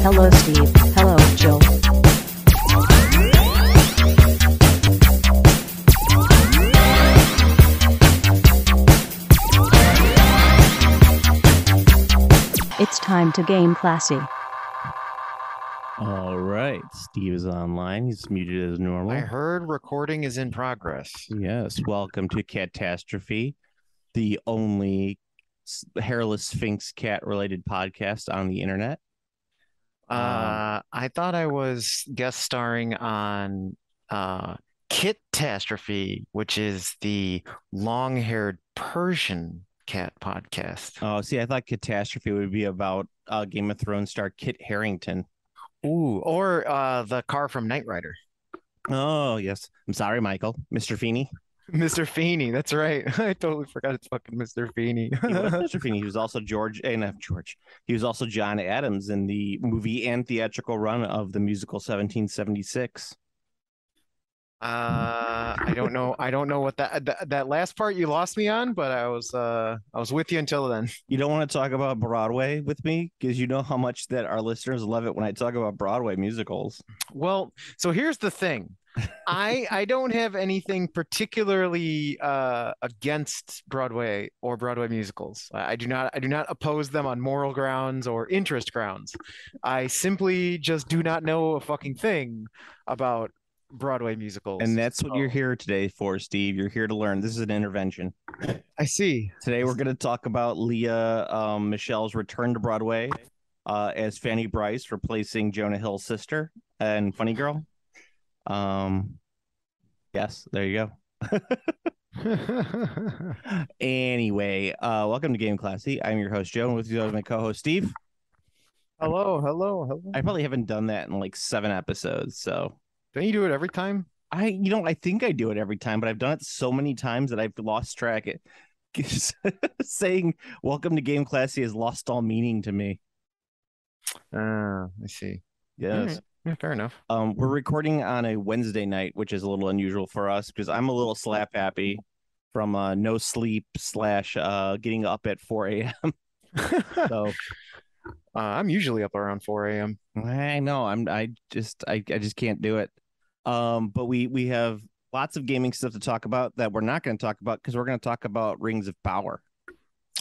Hello, Steve. Hello, Jill. It's time to game classy. All right, Steve is online. He's muted as normal. I heard recording is in progress. Yes, welcome to Catastrophe, the only hairless Sphinx cat-related podcast on the internet. I thought I was guest starring on Kitastrophe, which is the long-haired Persian cat podcast. Oh, see, I thought Catastrophe would be about Game of Thrones star Kit Harington. Ooh, or the car from Knight Rider. Oh, yes. I'm sorry, Michael. Mr. Feeney. Mr. Feeney, that's right. I totally forgot it's fucking Mr. Feeney. He was Mr. Feeney. He was also George. He was also John Adams in the movie and theatrical run of the musical 1776. I don't know. I don't know what that last part you lost me on, but I was with you until then. You don't want to talk about Broadway with me because you know how much that our listeners love it when I talk about Broadway musicals. Well, so here's the thing. I don't have anything particularly against Broadway or Broadway musicals. I do not oppose them on moral grounds or interest grounds. I simply just do not know a fucking thing about Broadway musicals. And that's what you're here today for, Steve. You're here to learn. This is an intervention. I see. Today we're going to talk about Leah Michelle's return to Broadway as Fanny Bryce, replacing Jonah Hill's sister and Funny Girl. Yes, there you go. Anyway, welcome to Game Classy. I'm your host, Joe, and with you is my co-host, Steve. Hello. I probably haven't done that in like 7 episodes, so... Don't you do it every time? I think I do it every time, but I've done it so many times that I've lost track. Saying welcome to Game Classy has lost all meaning to me. I see. Yes. Right. Yeah, fair enough. We're recording on a Wednesday night, which is a little unusual for us because I'm a little slap happy from no sleep / getting up at 4 a.m. So I'm usually up around 4 a.m. I know I just can't do it. But we have lots of gaming stuff to talk about that we're not going to talk about because we're going to talk about Rings of Power.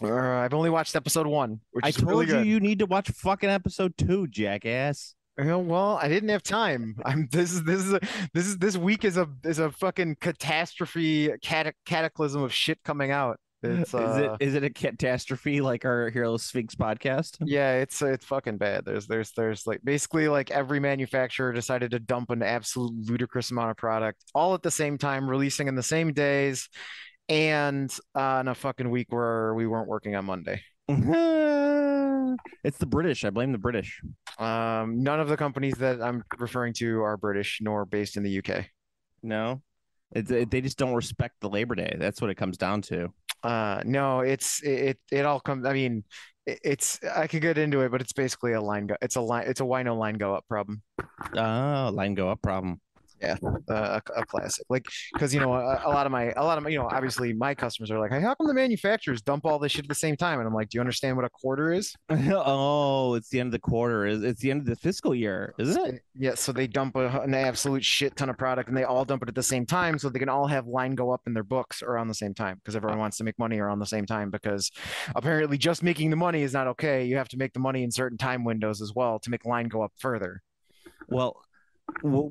I've only watched episode 1, which is I told really good. you need to watch fucking episode 2, jackass. Well, I didn't have time. This week is a fucking catastrophe cataclysm of shit coming out. It's is it a catastrophe like our Hero Sphinx podcast? Yeah, it's fucking bad. There's like basically like every manufacturer decided to dump an absolute ludicrous amount of product all at the same time, releasing in the same days, and in a fucking week where we weren't working on Monday. It's the British. I blame the British. None of the companies that I'm referring to are British nor based in the UK. No, they just don't respect the Labor Day. That's what it comes down to. No, it all comes. I mean, it's I could get into it, but it's basically a line go. It's a wino line go up problem. Oh, line go up problem. Yeah, a classic. Like, because a lot of my obviously my customers are like, hey, how come the manufacturers dump all this shit at the same time? And I'm like, do you understand what a quarter is? Oh, it's the end of the quarter. It's the end of the fiscal year, isn't it? Yeah. So they dump an absolute shit ton of product, and they all dump it at the same time, so they can all have line go up in their books around the same time, because everyone wants to make money around the same time. Because apparently, just making the money is not okay. You have to make the money in certain time windows as well to make line go up further. Well,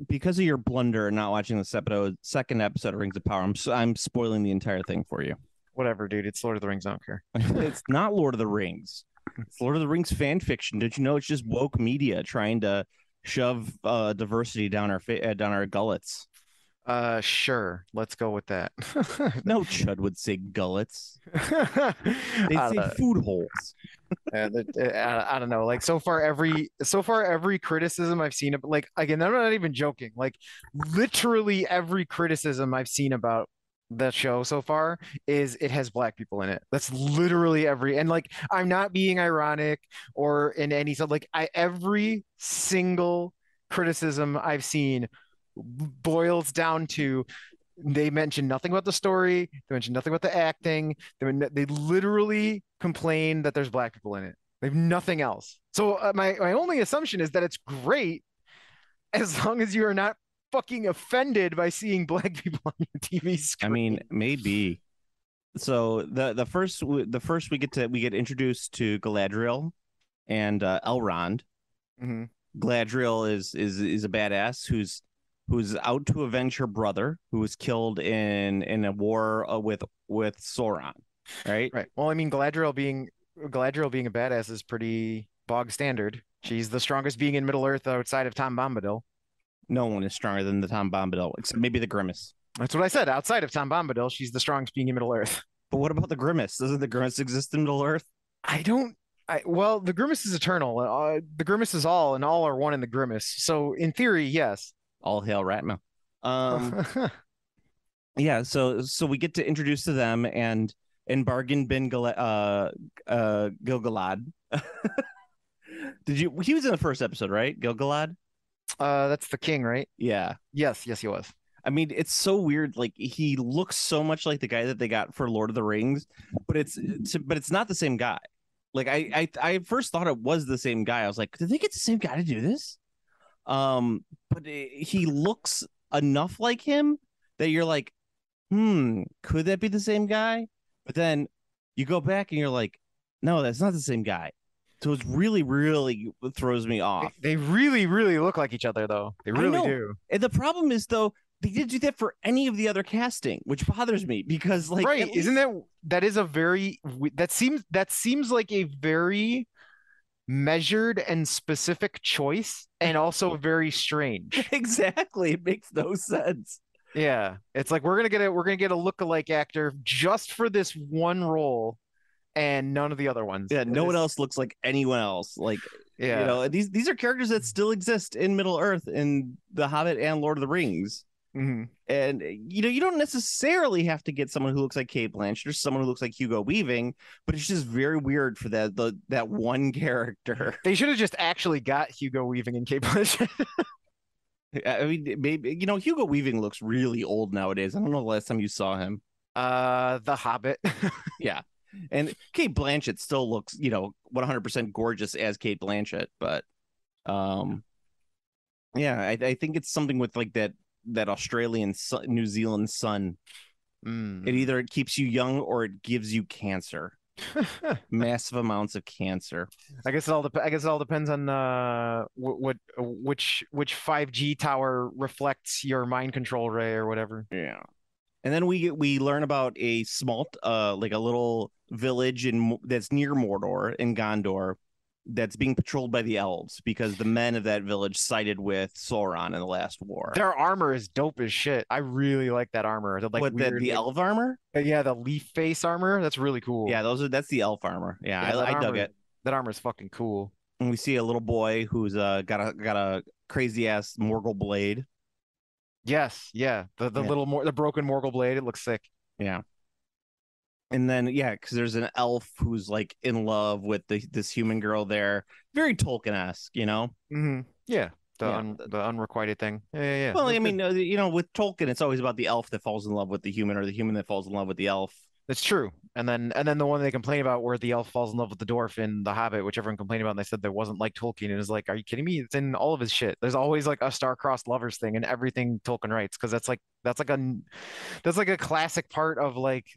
because of your blunder and not watching the second episode of Rings of Power, I'm spoiling the entire thing for you. Whatever, dude. It's Lord of the Rings. I don't care. It's not Lord of the Rings. It's Lord of the Rings fan fiction. Did you know it's just woke media trying to shove diversity down our gullets? Sure. Let's go with that. No chud would say gullets. They'd say food holes. I don't know. Like so far every criticism I've seen, like again, I'm not even joking. Like literally every criticism I've seen about the show so far is it has black people in it. That's literally and like I'm not being ironic or in any sort like every single criticism I've seen boils down to they mention nothing about the story. They mention nothing about the acting. They literally complain that there's black people in it. They have nothing else. So my only assumption is that it's great as long as you are not fucking offended by seeing black people on your TV screen. I mean, maybe. So the first we get introduced to Galadriel and Elrond. Mm-hmm. Galadriel is a badass who's out to avenge her brother who was killed in a war with Sauron, right? Right. Well, I mean, Galadriel being a badass is pretty bog standard. She's the strongest being in Middle Earth outside of Tom Bombadil. No one is stronger than the Tom Bombadil, except maybe the Grimace. That's what I said. Outside of Tom Bombadil, she's the strongest being in Middle Earth. But what about the Grimace? Doesn't the Grimace exist in Middle Earth? Well, the Grimace is eternal. The Grimace is all, and all are one in the Grimace. So in theory, yes. All hail Ratma. Yeah. So we get to introduce to them and Bargain bin Gilgalad. He was in the first episode, right? Gilgalad? That's the king, right? Yeah. Yes, he was. I mean, it's so weird. Like he looks so much like the guy that they got for Lord of the Rings, but it's not the same guy. Like I first thought it was the same guy. I was like, did they get the same guy to do this? But he looks enough like him that you're like, could that be the same guy? But then you go back and you're like, no, that's not the same guy. So it's really, really throws me off. They really, really look like each other, though. They really do. And the problem is, though, they didn't do that for any of the other casting, which bothers me because, like, right? Isn't that seems like a very measured and specific choice, and also very strange. Exactly, it makes no sense. Yeah, it's like we're gonna get a lookalike actor just for this one role, and none of the other ones. Yeah, no one else looks like anyone else. Like, yeah, you know, these are characters that still exist in Middle Earth in The Hobbit and Lord of the Rings. Mm-hmm. And you don't necessarily have to get someone who looks like Cate Blanchett or someone who looks like Hugo Weaving, but it's just very weird for that one character. They should have just actually got Hugo Weaving and Cate Blanchett. I mean, maybe Hugo Weaving looks really old nowadays. I don't know the last time you saw him. The Hobbit. Yeah. And Cate Blanchett still looks, 100% gorgeous as Cate Blanchett, but yeah, I think it's something with like that Australian New Zealand sun. It either keeps you young or it gives you cancer. Massive amounts of cancer. I guess it all depends on which 5G tower reflects your mind control ray or whatever. Yeah. And then we learn about a small like a little village that's near Mordor in Gondor that's being patrolled by the elves because the men of that village sided with Sauron in the last war. Their armor is dope as shit. I really like that armor. The elf armor? Yeah, the leaf face armor. That's really cool. Yeah, that's the elf armor. Yeah, I dug it. That armor is fucking cool. And we see a little boy who's got a crazy ass Morgul blade. Yes, yeah. The broken Morgul blade. It looks sick. Yeah. And then because there's an elf who's like in love with this human girl there, very Tolkien-esque, Mm-hmm. Yeah, the unrequited thing. Yeah. Well, I mean, with Tolkien, it's always about the elf that falls in love with the human, or the human that falls in love with the elf. That's true. And then the one they complain about where the elf falls in love with the dwarf in The Hobbit, which everyone complained about, and they said that wasn't like Tolkien. And it's like, are you kidding me? It's in all of his shit. There's always like a star-crossed lovers thing in everything Tolkien writes, because that's like a classic part of like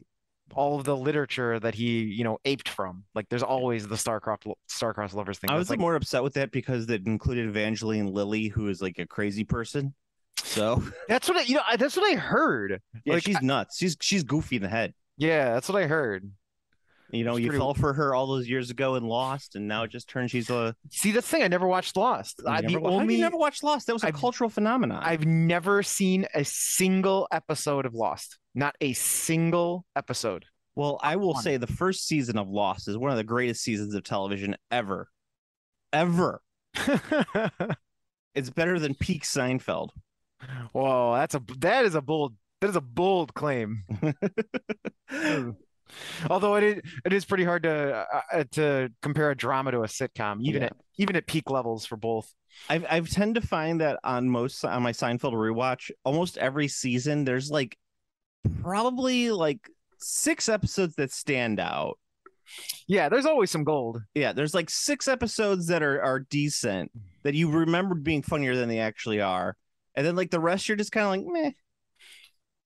all of the literature that he aped from. Like there's always the star-crossed lovers thing. I was more upset with that because it included Evangeline Lilly, who is like a crazy person. So that's what I heard. Yeah, like, she's nuts. She's goofy in the head. Yeah, that's what I heard. You fell for her all those years ago and Lost, and now it just turns she's a. See, that's the thing. I never watched Lost. How you never watched Lost? That was a cultural phenomenon. I've never seen a single episode of Lost. Not a single episode. Well, I will say the first season of Lost is one of the greatest seasons of television ever. Ever. It's better than peak Seinfeld. Whoa, that is a bold claim. Although it is pretty hard to compare a drama to a sitcom, even at peak levels for both. I've tend to find that on my Seinfeld rewatch, almost every season there's like probably like 6 episodes that stand out, Yeah, there's always some gold. Yeah, there's like 6 episodes that are decent that you remembered being funnier than they actually are, and then like the rest you're just kind of like meh.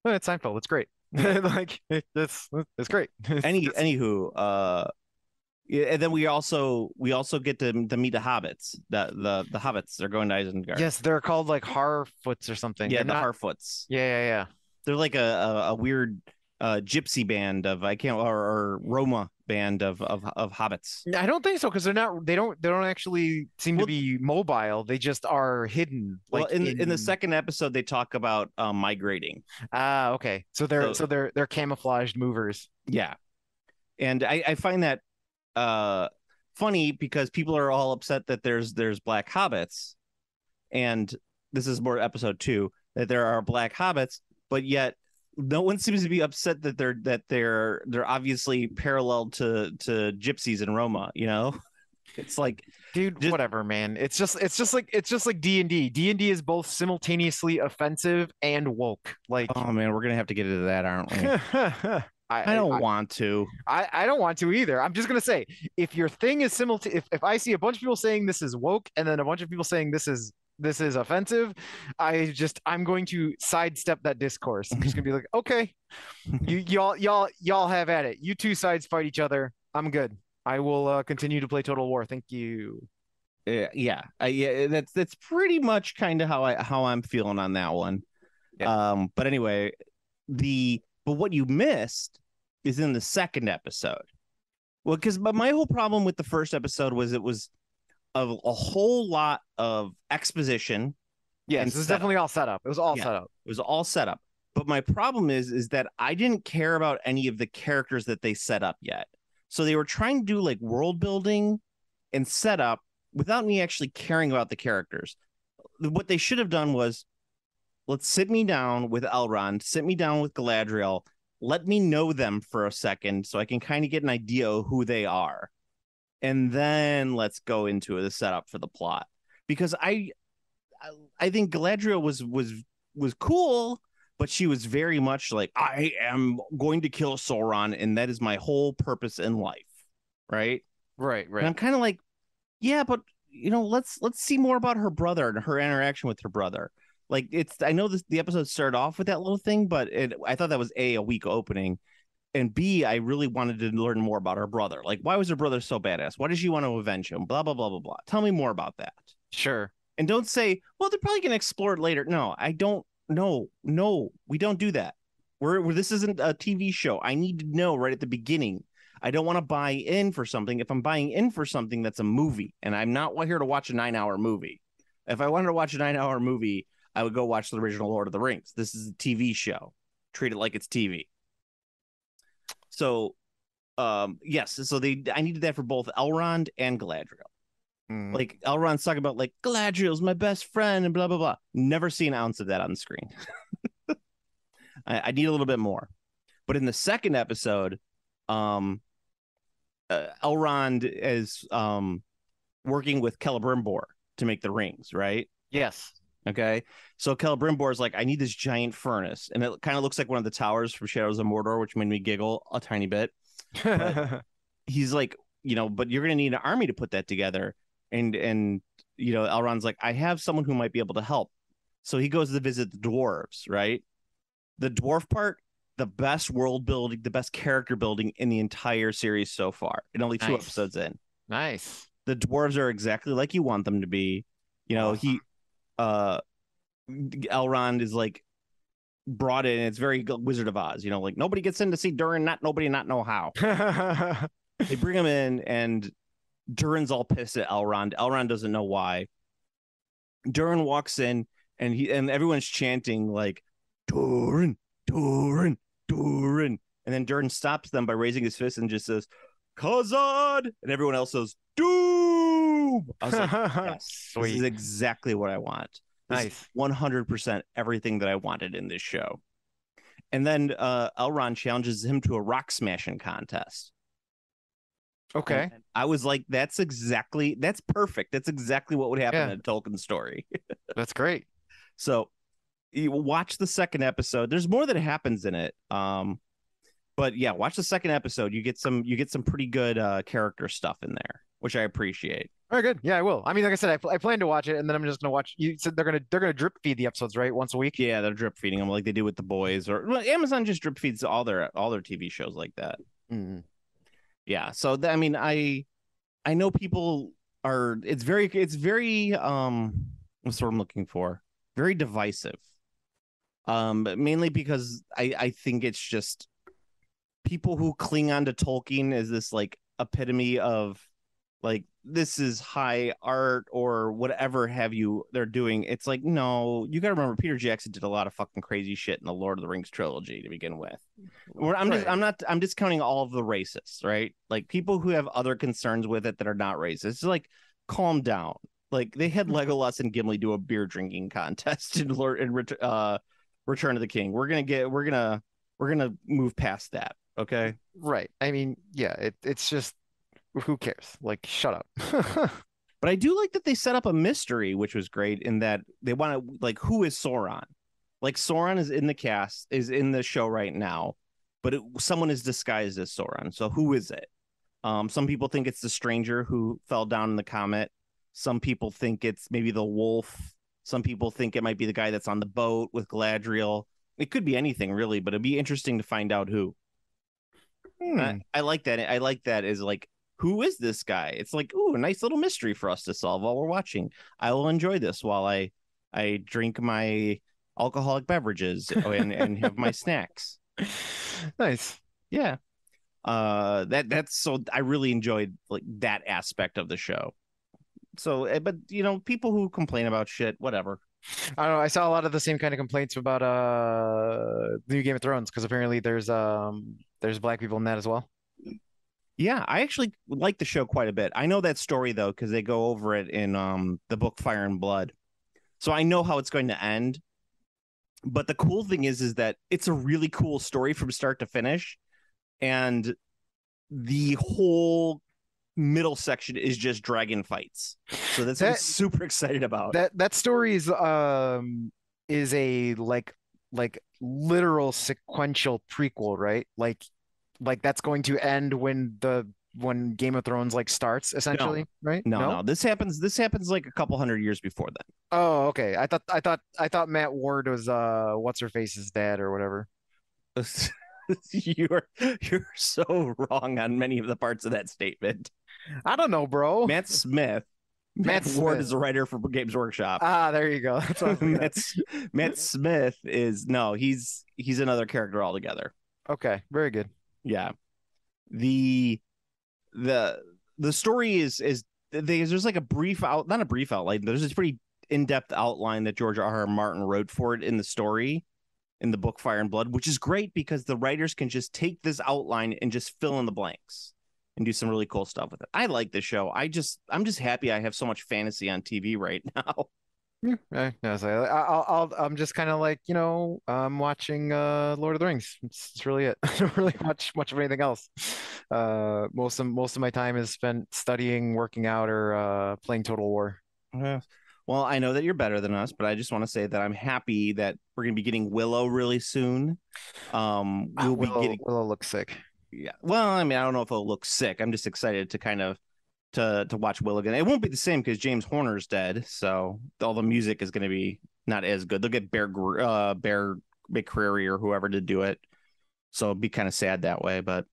But it's Seinfeld. It's great. Yeah. Like it's great. Anywho, yeah, and then we also get to meet the hobbits. The hobbits. They're going to Isengard. Yes, they're called like Harfoots or something. Yeah, They're the not... Harfoots. Yeah. They're like a weird gypsy band of I can't or Roma band of hobbits. I don't think so because they're not. They don't actually seem to Well, be mobile. They just are hidden. Well, Like in the second episode, they talk about migrating. Okay. So they're camouflaged movers. Yeah, and I find that funny because people are all upset that there's black hobbits, and this is more episode 2 that there are black hobbits, but yet no one seems to be upset that they're obviously parallel to gypsies in Roma. You know, it's like, Dude, whatever, man. It's just like D&D. D&D is both simultaneously offensive and woke. Like, oh man, we're gonna have to get into that, aren't we? I don't want to. I don't want to either. I'm just gonna say, if your thing is if I see a bunch of people saying this is woke and then a bunch of people saying this is offensive, I'm going to sidestep that discourse. I'm just gonna be like, okay, y'all have at it. You two sides fight each other. I'm good. I will continue to play Total War. Thank you. Yeah. That's pretty much kind of how I'm feeling on that one. Yeah. But anyway, but what you missed is in the second episode. Well, but my whole problem with the first episode was it was a whole lot of exposition. Yes, this is definitely all set up. It was all set up. It was all set up. But my problem is that I didn't care about any of the characters that they set up yet. So they were trying to do like world building and setup without me actually caring about the characters. What they should have done was, let's sit me down with Elrond, sit me down with Galadriel, let me know them for a second so I can kind of get an idea of who they are. And then let's go into the setup for the plot. Because I think Galadriel was cool, but she was very much like, I am going to kill Sauron, and that is my whole purpose in life. Right? Right. And I'm kind of like, yeah, but let's see more about her brother and her interaction with her brother. Like, I know the episode started off with that little thing, but I thought that was a weak opening, and B, I really wanted to learn more about her brother. Like, why was her brother so badass? Why did she want to avenge him? Blah blah blah blah blah. Tell me more about that. Sure. And don't say, well, they're probably gonna explore it later. No, I don't. No, we don't do that. This isn't a TV show. I need to know right at the beginning. I don't want to buy in for something. If I'm buying in for something, that's a movie, and I'm not here to watch a 9-hour movie. If I wanted to watch a 9-hour movie, I would go watch the original Lord of the Rings. This is a TV show. Treat it like it's TV. So, yes. So I needed that for both Elrond and Galadriel. Like, Elrond's talking about like, Galadriel's my best friend and blah blah blah. Never see an ounce of that on the screen. I need a little bit more. But in the second episode, Elrond is working with Celebrimbor to make the rings, right? Yes. Okay. So Celebrimbor is like, I need this giant furnace. And it kind of looks like one of the towers from Shadows of Mordor, which made me giggle a tiny bit. But he's like, but you're going to need an army to put that together. And Elrond's like, I have someone who might be able to help. So he goes to visit the dwarves, right? The dwarf part, the best world building, the best character building in the entire series so far. And only 2 episodes in. Nice. The dwarves are exactly like you want them to be. Elrond is like brought in. It's very Wizard of Oz, like nobody gets in to see Durin, not know how. They bring him in, and Durin's all pissed at Elrond. Elrond doesn't know why. Durin walks in, and everyone's chanting like, Durin, Durin, Durin, and then Durin stops them by raising his fist and just says, Khazad, and everyone else says, Doom. I was like, yes, this is exactly what I want. Nice. 100% everything that I wanted in this show. And then Elrond challenges him to a rock smashing contest. Okay. And I was like, that's perfect. That's exactly what would happen in a Tolkien story. That's great. So you watch the second episode. There's more that happens in it. But yeah, watch the second episode. You get some pretty good character stuff in there, which I appreciate. Very good. Yeah, I will. I mean, like I said, I plan to watch it, and then I'm just gonna watch. You said they're gonna drip feed the episodes, right? Once a week. Yeah, they're drip feeding them like they do with the boys, or well, Amazon just drip feeds all their TV shows like that. Mm-hmm. Yeah, so I mean, I know people are. It's very what's the word I'm looking for? Very divisive. Mainly because I think it's just people who cling on to Tolkien as this like epitome of like this is high art or whatever have you they're doing. It's like, no, you gotta remember Peter Jackson did a lot of fucking crazy shit in the Lord of the Rings trilogy to begin with. I'm discounting all of the racists, right? Like people who have other concerns with it that are not racist. It's like calm down. Like they had Legolas and Gimli do a beer drinking contest in Return of the King. We're gonna move past that. Okay. Right. I mean, yeah, it's just who cares? Like, shut up. But I do like that they set up a mystery, which was great in that they want to like, who is Sauron? Like Sauron is in the show right now, but someone is disguised as Sauron. So who is it? Some people think it's the stranger who fell down in the comet. Some people think it's maybe the wolf. Some people think it might be the guy that's on the boat with Galadriel. It could be anything really, but it'd be interesting to find out who. I like that. I like that as like, who is this guy? It's like, ooh, a nice little mystery for us to solve while we're watching. I will enjoy this while I drink my alcoholic beverages and have my snacks. Nice. Yeah. That's so I really enjoyed like that aspect of the show. So, but you know, people who complain about shit, whatever. I don't know. I saw a lot of the same kind of complaints about the new Game of Thrones because apparently there's black people in that as well. Yeah, I actually like the show quite a bit. I know that story though because they go over it in the book Fire and Blood, so I know how it's going to end. But the cool thing is that it's a really cool story from start to finish, and the whole middle section is just dragon fights. So that's what I'm super excited about. That story is a like literal sequential prequel, right? Like that's going to end when Game of Thrones like starts essentially, right? No. This happens like a couple hundred years before then. Oh, okay. I thought Matt Ward was what's her face's dad or whatever. You're so wrong on many of the parts of that statement. I don't know, bro. Matt Smith. Matt Ward is a writer for Games Workshop. Ah, there you go. That's what Matt Smith is he's another character altogether. Okay, very good. Yeah. The story is there's like a brief not a brief outline. There's this pretty in-depth outline that George R.R. Martin wrote for it in the story in the book Fire and Blood, which is great because the writers can just take this outline and just fill in the blanks and do some really cool stuff with it. I like this show. I'm just happy I have so much fantasy on TV right now. Yeah, no, so I'm just kind of like, I'm watching Lord of the Rings. It's really it. I don't really watch much of anything else. Most of my time is spent studying, working out, or playing Total War. Well, I know that you're better than us, but I just want to say that I'm happy that we're going to be getting Willow really soon. Willow looks sick. Yeah. Well, I mean, I don't know if it'll look sick. I'm just excited to kind of to watch Willow again. It won't be the same because James Horner's dead, so all the music is going to be not as good. They'll get Bear McCreary or whoever to do it, so it'll be kind of sad that way. But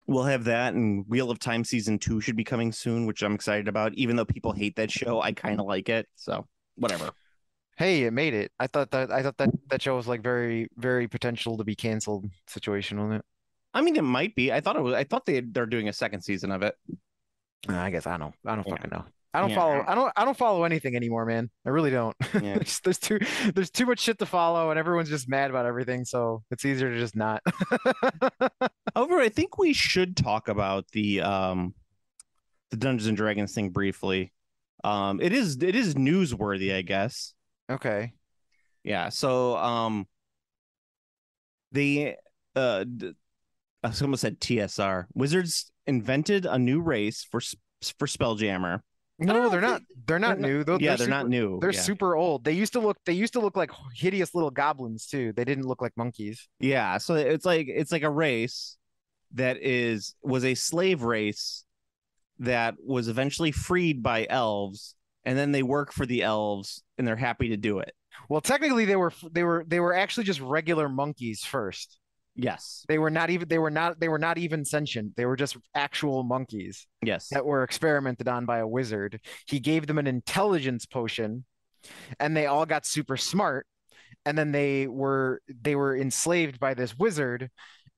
we'll have that, and Wheel of Time season 2 should be coming soon, which I'm excited about. Even though people hate that show, I kind of like it, so whatever. Hey, it made it. I thought that show was like very, very potential to be canceled situation, wasn't it? I mean, it might be. I thought they're doing a second season of it. I guess I don't fucking know. I don't follow anything anymore, man. I really don't. Yeah. There's too much shit to follow, and everyone's just mad about everything. So it's easier to just not. However, I think we should talk about the Dungeons and Dragons thing briefly. It is newsworthy, I guess. Okay. Yeah. So someone said TSR. Wizards invented a new race for Spelljammer No, don't they're not. think- They're not new. Though Yeah, they're not new. They're Yeah. super old. They used to look. They used to look like hideous little goblins too. They didn't look like monkeys. Yeah, so it's like a race that was a slave race that was eventually freed by elves, and then they work for the elves, and they're happy to do it. Well, technically, they were actually just regular monkeys first. Yes, They were not even sentient. They were just actual monkeys yes, that were experimented on by a wizard. He gave them an intelligence potion, and they all got super smart. And then they were enslaved by this wizard,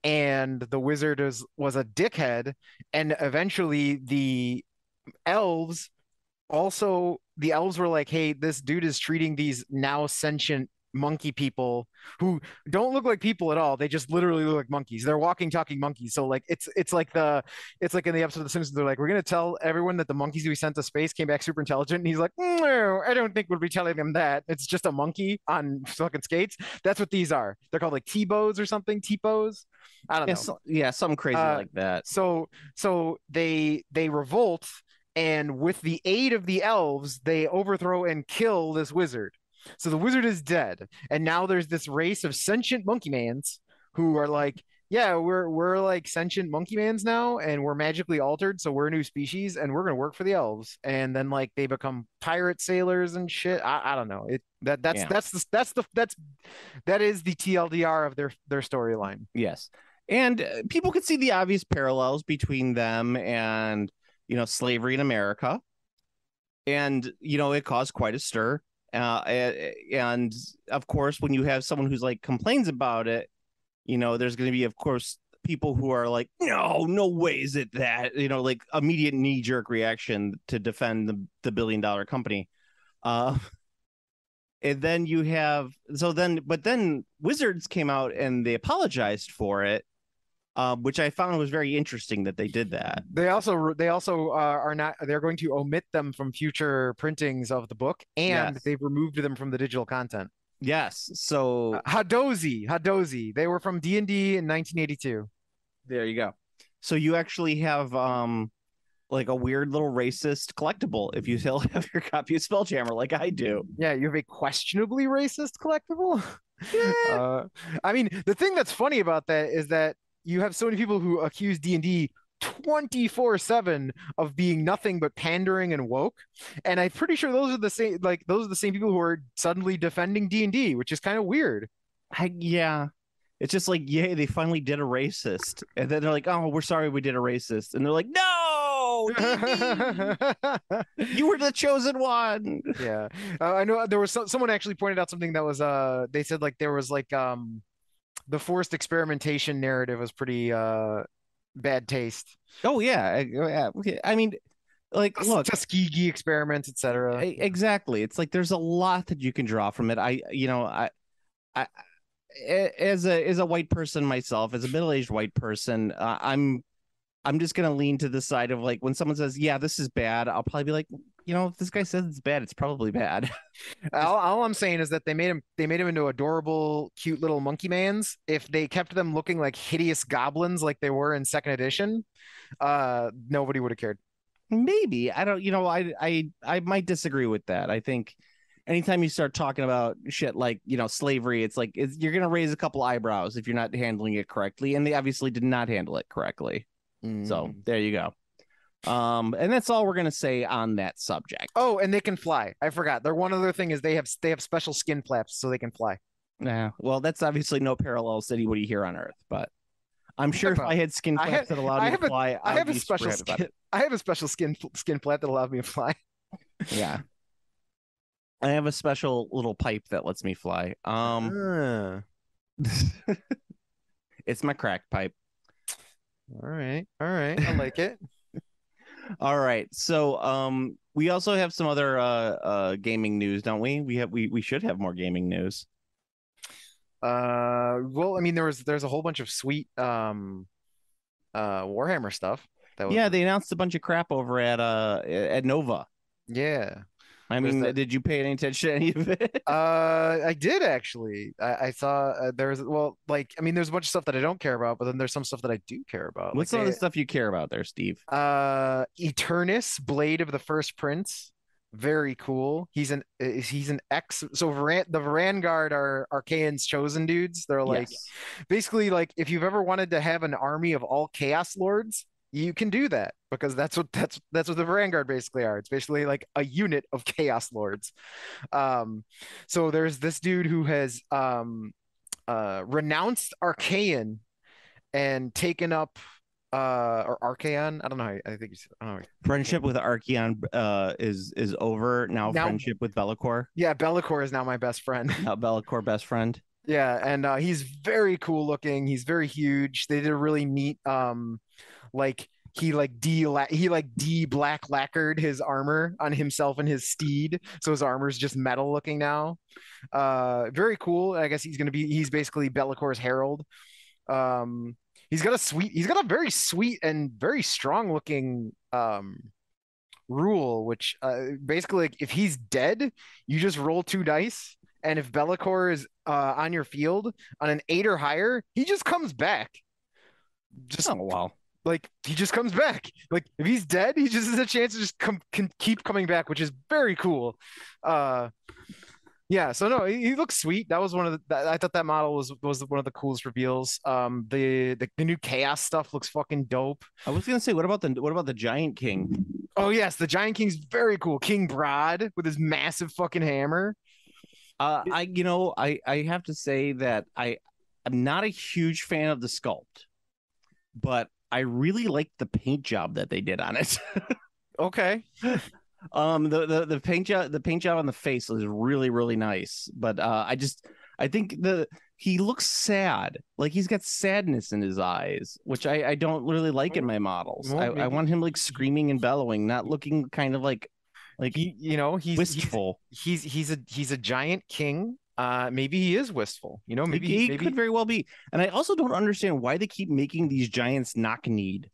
and the wizard was a dickhead. And eventually, elves the elves were like, hey, this dude is treating these now sentient monkey people who don't look like people at all. They just literally look like monkeys. They're walking, talking monkeys. So like it's like in the episode of The Simpsons, they're like, we're gonna tell everyone that the monkeys we sent to space came back super intelligent. And he's like, no, I don't think we'll be telling them that. It's just a monkey on fucking skates. That's what these are. They're called like T-bows or something. T-bows. I don't know. yeah, something crazy like that. So they revolt, and with the aid of the elves, they overthrow and kill this wizard. So the wizard is dead, and now there's this race of sentient monkey mans who are like, yeah, we're like sentient monkey mans now, and we're magically altered, so we're a new species, and we're gonna work for the elves. And then like they become pirate sailors and shit. I don't know. Yeah. That is the TLDR of their storyline. Yes, and people could see the obvious parallels between them and slavery in America, and it caused quite a stir. And of course, when you have someone who's like complains about it, there's going to be, of course, people who are like, no way is it that, like immediate knee jerk reaction to defend the billion-dollar company. And then but then Wizards came out and they apologized for it. Which I found was very interesting that they did that. They also are not. They're going to omit them from future printings of the book, and Yes. they've removed them from the digital content. Yes. So Hadozi. They were from D&D in 1982. there you go. So you actually have like a weird little racist collectible if you still have your copy of Spelljammer like I do. Yeah, you have a questionably racist collectible. Yeah. I mean, the thing that's funny about that is that you have so many people who accuse D&D 24/7 of being nothing but pandering and woke, and I'm pretty sure those are the same people who are suddenly defending D&D, which is kind of weird. Yeah. It's just like, yay, they finally did a racist. And then they're like, oh, we're sorry we did a racist. And they're like, no, D&D, you were the chosen one. Yeah. I know there was someone actually pointed out something that was they said like there was like the forced experimentation narrative was pretty bad taste. Oh, yeah. Okay. I mean, like, look, Tuskegee experiments, etc. Exactly. It's like there's a lot that you can draw from it. I as a white person myself, as a middle-aged white person, I'm just gonna lean to the side of like when someone says, yeah, this is bad, I'll probably be like, if this guy says it's bad, it's probably bad. All I'm saying is that they made him into adorable, cute little monkey mans. If they kept them looking like hideous goblins like they were in second edition, nobody would have cared. Maybe. I don't, I might disagree with that. I think anytime you start talking about shit like, slavery, it's like you're gonna raise a couple eyebrows if you're not handling it correctly, and they obviously did not handle it correctly. So there you go. And that's all we're gonna say on that subject. Oh, and they can fly. I forgot. Their one other thing is they have special skin flaps so they can fly. Yeah. Well, that's obviously no parallels to anybody here on Earth, but I'm sure if I had skin flaps that allowed me to fly, I have a special skin flap that allows me to fly. Yeah. I have a special little pipe that lets me fly. It's my crack pipe. All right. I like it. All right. So we also have some other gaming news, don't we? We should have more gaming news. Well, I mean there's a whole bunch of sweet Warhammer stuff. They announced a bunch of crap over at Nova. Yeah. I mean, did you pay any attention to any of it? I did actually. I saw there's I mean, there's a bunch of stuff that I don't care about, but then there's some stuff that I do care about. What's some of the stuff you care about there, Steve? Eternus, Blade of the First Prince. Very cool. He's an ex. So the Vanguard are Archaean's chosen dudes. They're like basically like if you've ever wanted to have an army of all Chaos Lords, you can do that because that's what the Vanguard basically are. It's basically like a unit of Chaos Lords. So there's this dude who has renounced Archaean and taken up or Archaeon. I don't know. I think I don't know. Friendship with Archaeon is over now. Friendship with Be'lakor. Yeah, Be'lakor is now my best friend. Now Be'lakor best friend. Yeah, and he's very cool looking. He's very huge. They did a really neat like he black lacquered his armor on himself and his steed, so his armor's just metal looking now. Very cool. I guess he's basically Be'lakor's herald. He's got a very sweet and very strong looking rule, which basically like, if he's dead, you just roll 2 dice, and if Be'lakor is on your field on an 8 or higher, he just comes back. Just oh wow. Like he just comes back. Like if he's dead, he just has a chance to just can keep coming back, which is very cool. Yeah, so no, he looks sweet. That was one of the. I thought that model was one of the coolest reveals. The new Chaos stuff looks fucking dope. I was gonna say, what about the Giant King? Oh yes, the Giant King's very cool. King Broad with his massive fucking hammer. I have to say that I'm not a huge fan of the sculpt, but I really like the paint job that they did on it. Okay. The paint job on the face is really, really nice. But I think he looks sad. Like he's got sadness in his eyes, which I don't really like in my models. Well, I want him like screaming and bellowing, not looking kind of like he's wistful. He's a giant king. Maybe he is wistful. Maybe he could very well be. And I also don't understand why they keep making these giants knock-kneed.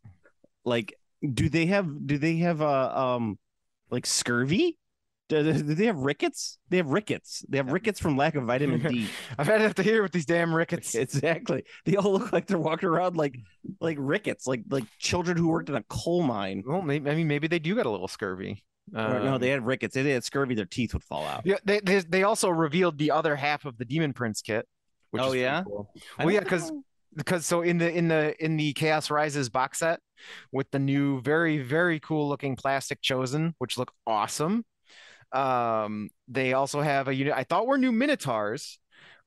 Like, do they have like scurvy? Do they have rickets? They have rickets. They have rickets from lack of vitamin D. I've had to hear with these damn rickets. Exactly. They all look like they're walking around like rickets, like children who worked in a coal mine. Well, maybe they do got a little scurvy. No, they had rickets. If they had scurvy, their teeth would fall out. Yeah, they also revealed the other half of the Demon Prince kit. Which is yeah. Cool. Well, yeah, because so in the Chaos Rises box set with the new very very cool looking plastic chosen, which look awesome. They also have a unit I thought were new Minotaurs.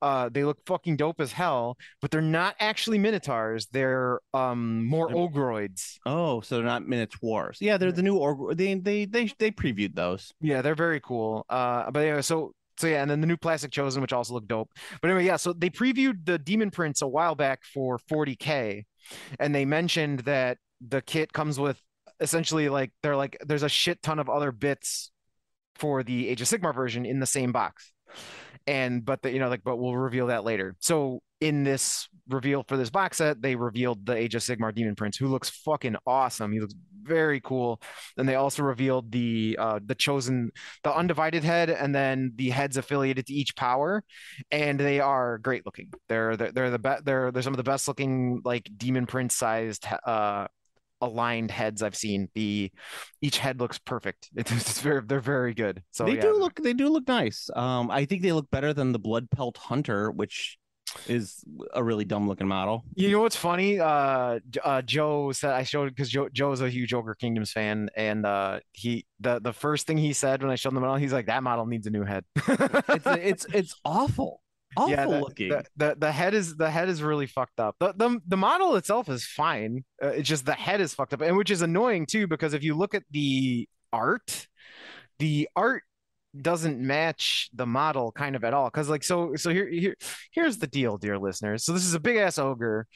They look fucking dope as hell, but they're not actually Minotaurs. They're more Ogroids. Oh, so they're not Minotaurs. Yeah, they're the new They previewed those. Yeah, they're very cool. But anyway, so yeah, and then the new Plastic Chosen, which also look dope. But anyway, yeah, so they previewed the Demon Prince a while back for 40K, and they mentioned that the kit comes with essentially there's a shit ton of other bits for the Age of Sigmar version in the same box. But we'll reveal that later. So in this reveal for this box set, they revealed the Age of Sigmar Demon Prince, who looks fucking awesome. He looks very cool. And they also revealed the chosen, the undivided head, and then the heads affiliated to each power, and they are great looking. They're some of the best looking like Demon Prince sized aligned heads I've seen. Each head looks perfect. They're very good. So they do look nice. I think they look better than the Blood Pelt Hunter, which is a really dumb looking model. You know what's funny? Joe said I showed because Joe's a huge Ogre Kingdoms fan, and the first thing he said when I showed him the model, he's like, that model needs a new head. it's awful. Looking. The head is really fucked up. The model itself is fine. It's just the head is fucked up, and which is annoying too, because if you look at the art doesn't match the model kind of at all. Because here's the deal, dear listeners. So this is a big ass ogre.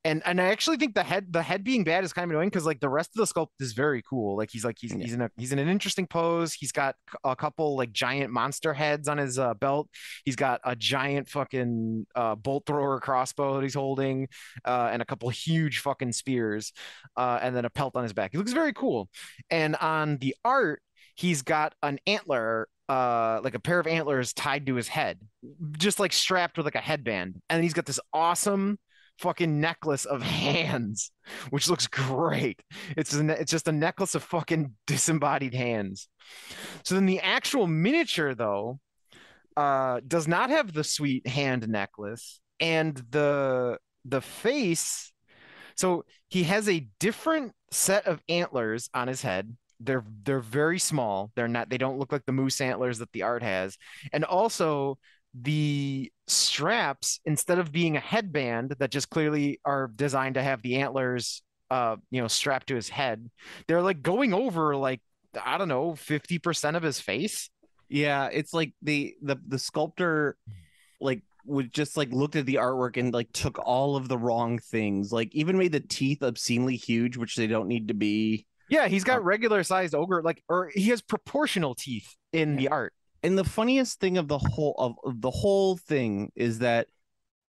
And I actually think the head being bad is kind of annoying because like the rest of the sculpt is very cool. Like he's in an interesting pose. He's got a couple like giant monster heads on his belt. He's got a giant fucking bolt thrower crossbow that he's holding, and a couple huge fucking spears, and then a pelt on his back. He looks very cool. And on the art, he's got an antler, like a pair of antlers tied to his head, just like strapped with like a headband. And he's got this awesome fucking necklace of hands, which looks great. It's just a necklace of fucking disembodied hands. So then the actual miniature though does not have the sweet hand necklace, and the face. So he has a different set of antlers on his head. They're very small. They don't look like the moose antlers that the art has. And also the straps, instead of being a headband that just clearly are designed to have the antlers strapped to his head, they're like going over like, I don't know, 50% of his face. Yeah, it's like the sculptor like would just like looked at the artwork and like took all of the wrong things, like even made the teeth obscenely huge, which they don't need to be. Yeah, he's got regular sized ogre, like, or he has proportional teeth in the art. And the funniest thing of the whole thing is that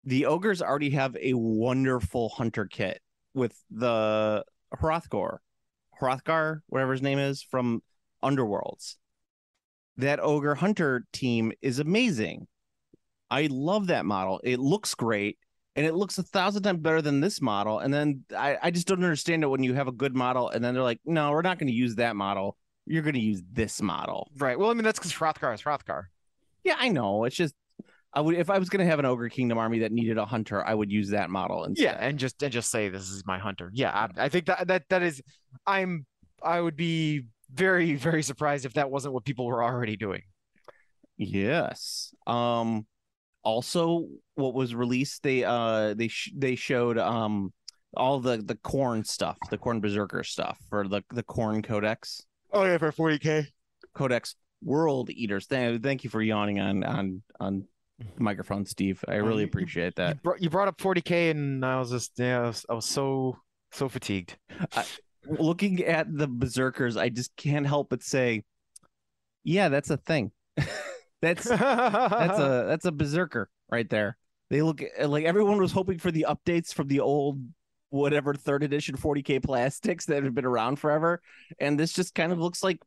the ogres already have a wonderful hunter kit with the Hrothgar, whatever his name is, from Underworlds. That ogre hunter team is amazing. I love that model. It looks great, and it looks 1,000 times better than this model. And then I just don't understand it when you have a good model, and then they're like, no, we're not going to use that model. You're going to use this model. Right. Well, I mean, that's because Hrothgar is Hrothgar. Yeah, I know. It's just, if I was going to have an Ogre Kingdom army that needed a hunter, I would use that model instead. Yeah, and just say this is my hunter. Yeah, I think that is, I would be very, very surprised if that wasn't what people were already doing. Yes. Also, what was released, they showed all the corn stuff, the corn berserker stuff for the corn codex. Oh yeah, for 40K. Codex World Eaters. Thank you for yawning on microphone, Steve. I really appreciate that. You brought up 40K, and I was just I was so fatigued. Looking at the berserkers, I just can't help but say, yeah, that's a thing. that's a berserker right there. They look like everyone was hoping for the updates from the old whatever 3rd edition 40K plastics that have been around forever, and this just kind of looks like,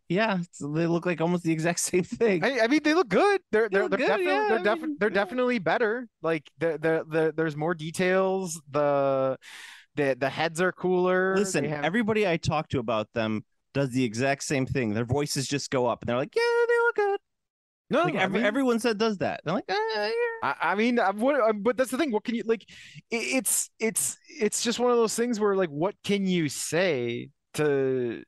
yeah, they look like almost the exact same thing. I mean, they look good. They're good, definitely better. Like there's more details. The heads are cooler. Listen, everybody I talk to about them does the exact same thing. Their voices just go up, and they're like, yeah, they look good. No, like everyone said does that. They're like, yeah. I mean, but that's the thing. What can you like? It's just one of those things where like, what can you say to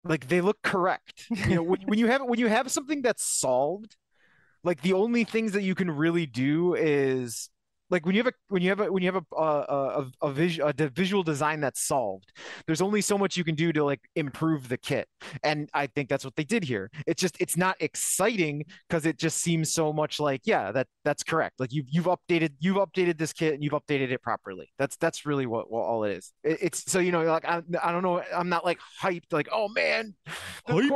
like they look correct? You know, when you have something that's solved, like the only things that you can really do is like when you have a visual design that's solved, there's only so much you can do to like improve the kit. And I think that's what they did here. It's not exciting because it just seems so much like, yeah, that's correct. Like you've updated this kit and you've updated it properly. That's really what all it is. It's so, you know, like I don't know, I'm not like hyped like, oh man, the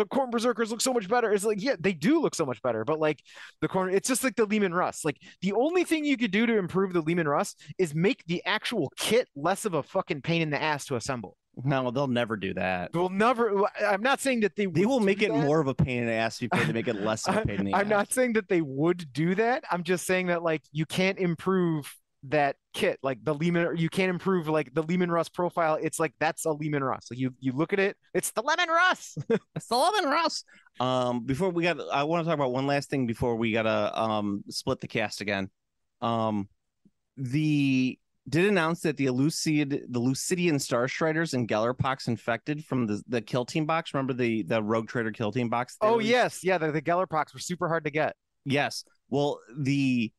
corn berserkers look so much better. It's like, yeah, they do look so much better, but like it's just like the Leman Russ. Like the only thing you could do to improve the Leman Russ is make the actual kit less of a fucking pain in the ass to assemble. No, they'll never do that. They'll never. I'm not saying that they will make it more of a pain in the ass to make it less of a pain in the ass. I'm not saying that they would do that. I'm just saying that like you can't improve that kit, like the Leman. You can't improve like the Leman Russ profile. It's like that's a Leman Russ. So you look at it, it's the Lemon Russ. It's the Lemon Russ. I want to talk about one last thing before we gotta split the cast again. Did announce that the Lucidian Star Striders and Gellerpox infected from the Kill Team box. Remember the Rogue Trader Kill Team box? Oh yes, yeah. The Gellerpox were super hard to get. Yes. Well, the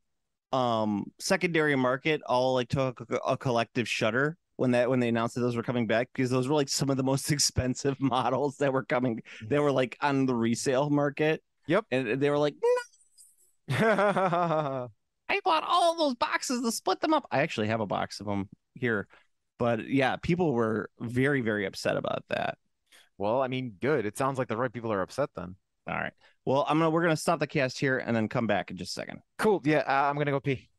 secondary market all like took a collective shudder when they announced that those were coming back, because those were like some of the most expensive models that were coming. They were like on the resale market. Yep. And they were like, no. I bought all those boxes to split them up. I actually have a box of them here, but yeah, people were very, very upset about that. Well, I mean, good. It sounds like the right people are upset then. All right. Well, we're gonna stop the cast here and then come back in just a second. Cool. Yeah, I'm gonna go pee.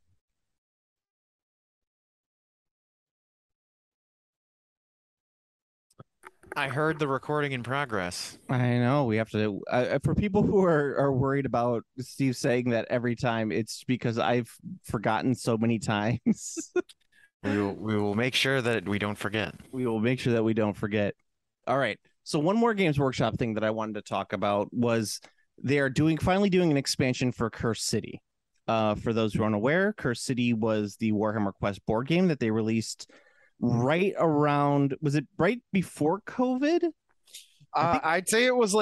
I heard the recording in progress. I know we have to. For people who are worried about Steve saying that every time, it's because I've forgotten so many times. We will make sure that we don't forget. We will make sure that we don't forget. All right. So one more Games Workshop thing that I wanted to talk about was they're finally doing an expansion for Curse City. For those who aren't aware, Curse City was the Warhammer Quest board game that they released right around, was it right before COVID? I'd say it was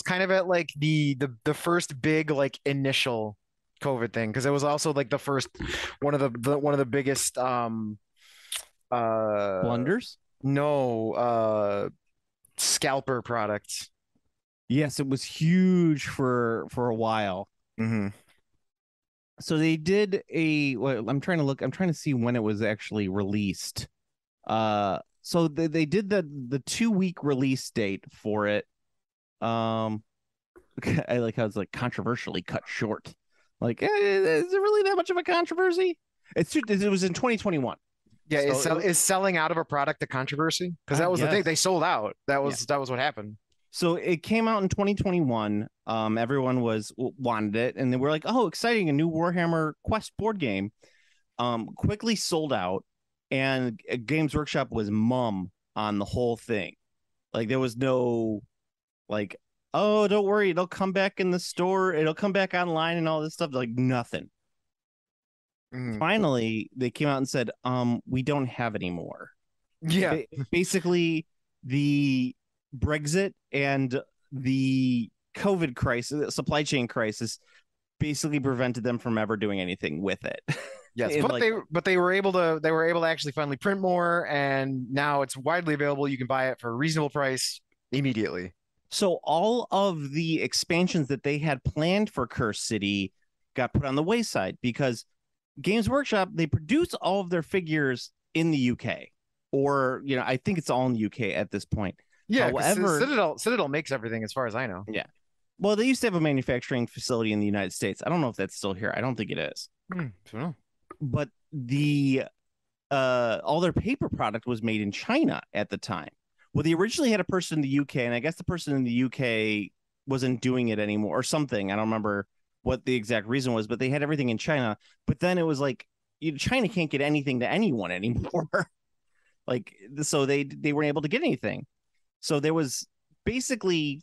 kind of at like the first big like initial COVID thing because it was also like the first one of the biggest Blunders? no scalper products. Yes, it was huge for a while. Mm-hmm. So they did I'm trying to see when it was actually released. So they did the 2-week release date for it. I like how it's like controversially cut short. Like, is it really that much of a controversy? It was in 2021. Yeah, So is selling out of a product a controversy? Because that was the thing. They sold out. That was what happened. So it came out in 2021. Everyone wanted it, and they were like, "Oh, exciting! A new Warhammer Quest board game." Quickly sold out, and Games Workshop was mum on the whole thing. Like there was no, like, "Oh, don't worry, it'll come back in the store. It'll come back online, and all this stuff." Like nothing. Finally, they came out and said, "We don't have any more." Yeah, basically, the Brexit and the COVID crisis, supply chain crisis, basically prevented them from ever doing anything with it. yes, but they were able to actually finally print more, and now it's widely available. You can buy it for a reasonable price immediately. So all of the expansions that they had planned for Curse City got put on the wayside because Games Workshop, they produce all of their figures in the UK, or I think it's all in the UK at this point. Yeah, however, Citadel makes everything as far as I know. Yeah. Well, they used to have a manufacturing facility in the United States. I don't know if that's still here. I don't think it is. But the all their paper product was made in China at the time. Well, they originally had a person in the UK, and I guess the person in the UK wasn't doing it anymore or something. I don't remember what the exact reason was, but they had everything in China. But then it was like China can't get anything to anyone anymore. Like, so they weren't able to get anything. So there was basically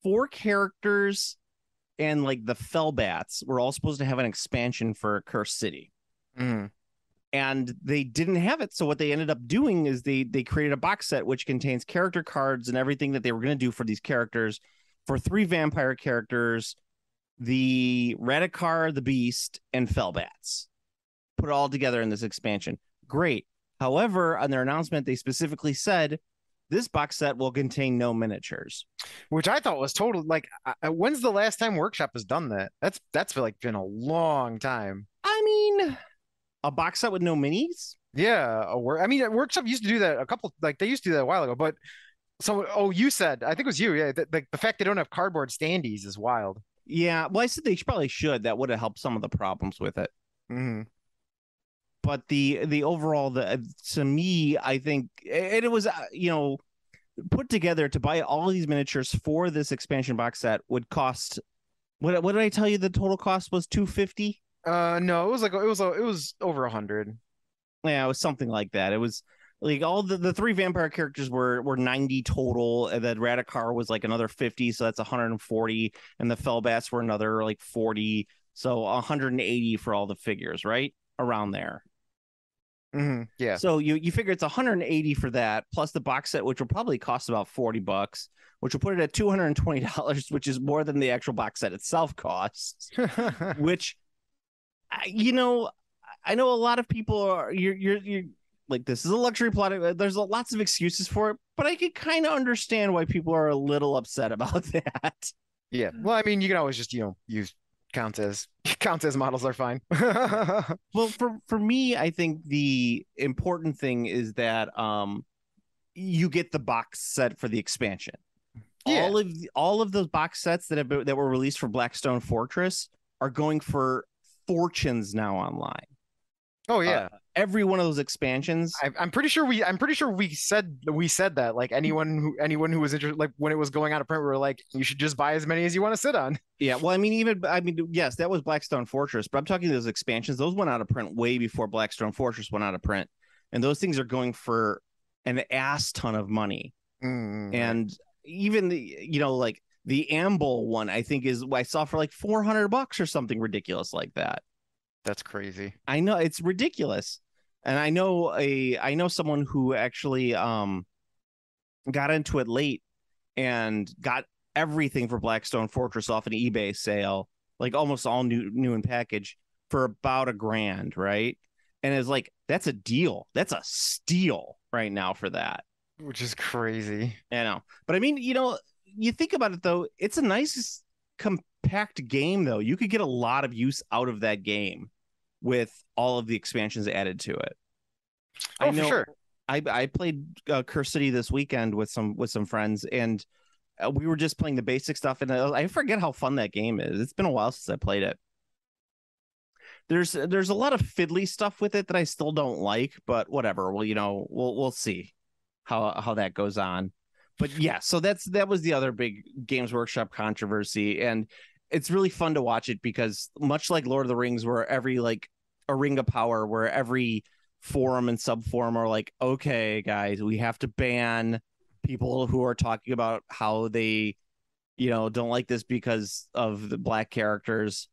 4 characters, and like the Fellbats were all supposed to have an expansion for Curse City. And they didn't have it. So what they ended up doing is they created a box set which contains character cards and everything that they were going to do for these characters for 3 vampire characters, the Radikar, the Beast, and Fellbats. Put it all together in this expansion. Great. However, on their announcement, they specifically said this box set will contain no miniatures, which I thought was total. Like, when's the last time Workshop has done that? That's like been a long time. I mean, a box set with no minis? Yeah, Workshop used to do that they used to do that a while ago. But you said, I think it was you, yeah, the fact they don't have cardboard standees is wild. Yeah, well, I said they probably should. That would have helped some of the problems with it. But the overall, to me, I think it was put together to buy all of these miniatures for this expansion box set would cost. What did I tell you? The total cost was $250. No, it was over 100. Yeah, it was something like that. It was like all the 3 vampire characters were 90 total, and then Radikar was like another 50, so that's 140, and the Fellbats were another like 40, so 180 for all the figures, right around there. Yeah. So you figure it's 180 for that, plus the box set, which will probably cost about $40, which will put it at $220, which is more than the actual box set itself costs. Which, I know a lot of people are you're like, this is a luxury product. There's lots of excuses for it, but I can kind of understand why people are a little upset about that. Yeah. Well, I mean, you can always just use counts as models are fine. Well, for me, I think the important thing is that you get the box set for the expansion. Yeah. All of those box sets that were released for Blackstone Fortress are going for fortunes now online. Oh yeah. Every one of those expansions. I'm pretty sure we said that like anyone who was interested, like when it was going out of print, we were like, you should just buy as many as you want to sit on. Yeah, well, yes, that was Blackstone Fortress, but I'm talking those expansions. Those went out of print way before Blackstone Fortress went out of print, and those things are going for an ass ton of money. And even like the Amble one, I think I saw for like $400 or something ridiculous like that. That's crazy. I know it's ridiculous, and I know someone who actually got into it late and got everything for Blackstone Fortress off an eBay sale, like almost all new in package for about $1,000, right? And it's like that's a deal. That's a steal right now for that. Which is crazy. I know, but I mean, you think about it though, it's a nice compact game though. You could get a lot of use out of that game with all of the expansions added to it. Oh, I know, for sure. I played Curse City this weekend with some friends, and we were just playing the basic stuff, and I forget how fun that game is. It's been a while since I played it. There's a lot of fiddly stuff with it that I still don't like, but whatever. Well, we'll see how that goes on. But yeah, so that was the other big Games Workshop controversy, and it's really fun to watch it because much like Lord of the Rings, where every like a Ring of Power, where every forum and subforum are like, okay, guys, we have to ban people who are talking about how they, don't like this because of the black characters.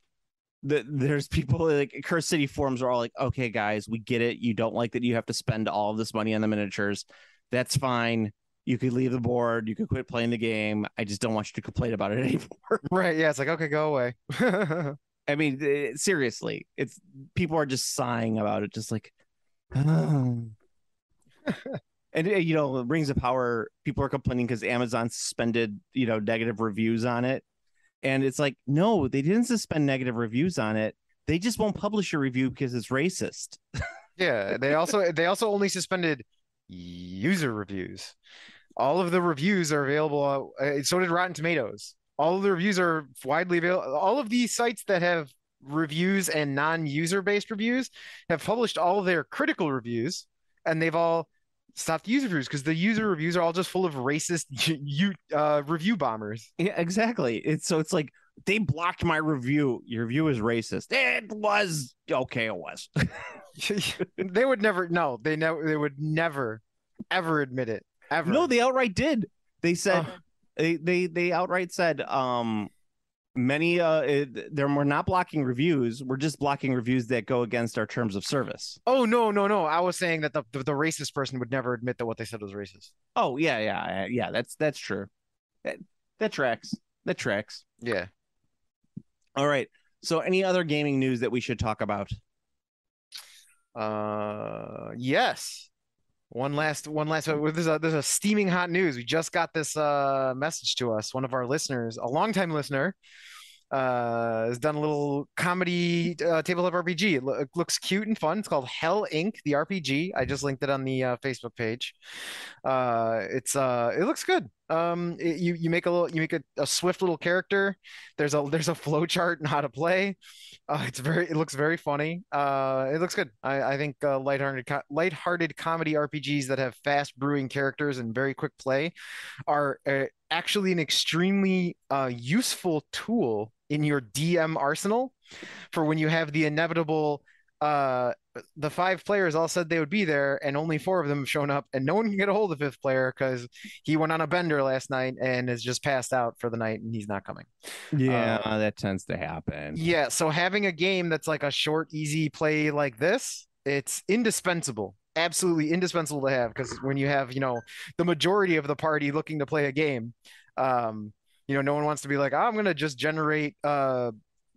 There's people like Curse City forums are all like, okay, guys, we get it. You don't like that you have to spend all of this money on the miniatures. That's fine. You could leave the board. You could quit playing the game. I just don't want you to complain about it anymore. Right. Yeah. It's like, okay, go away. I mean, seriously, people are just sighing about it. Just like, oh. And Rings of Power, people are complaining because Amazon suspended, negative reviews on it. And it's like, no, they didn't suspend negative reviews on it. They just won't publish a review because it's racist. Yeah, they also only suspended user reviews. All of the reviews are available. So did Rotten Tomatoes. All of the reviews are widely available. All of these sites that have reviews and non-user based reviews have published all of their critical reviews, and they've all stopped user reviews because the user reviews are all just full of racist review bombers. Yeah, exactly. It's like they blocked my review. Your review is racist. It was okay. It was. They would never. No, they would never, ever admit it. Ever. No, they outright did. They said they outright said many we're not blocking reviews. We're just blocking reviews that go against our terms of service. Oh no. I was saying that the racist person would never admit that what they said was racist. Oh yeah. That's true. That tracks. That tracks. Yeah. All right. So any other gaming news that we should talk about? Yes. One last there's a steaming hot news. We just got this message to us. One of our listeners, a longtime listener, has done a little comedy tabletop RPG. It looks cute and fun. It's called Hell Inc. The RPG. I just linked it on the Facebook page. It looks good. You make a swift little character. There's a flow chart on how to play. It looks very funny. It looks good. I think lighthearted comedy RPGs that have fast brewing characters and very quick play are actually an extremely useful tool in your DM arsenal for when you have the inevitable the 5 players all said they would be there and only 4 of them have shown up and no one can get a hold of the 5th player because he went on a bender last night and has just passed out for the night and he's not coming. Yeah, that tends to happen. Yeah, so having a game that's like a short, easy play like this, it's indispensable. Absolutely indispensable to have because when you have, the majority of the party looking to play a game, no one wants to be like, I'm going to just generate a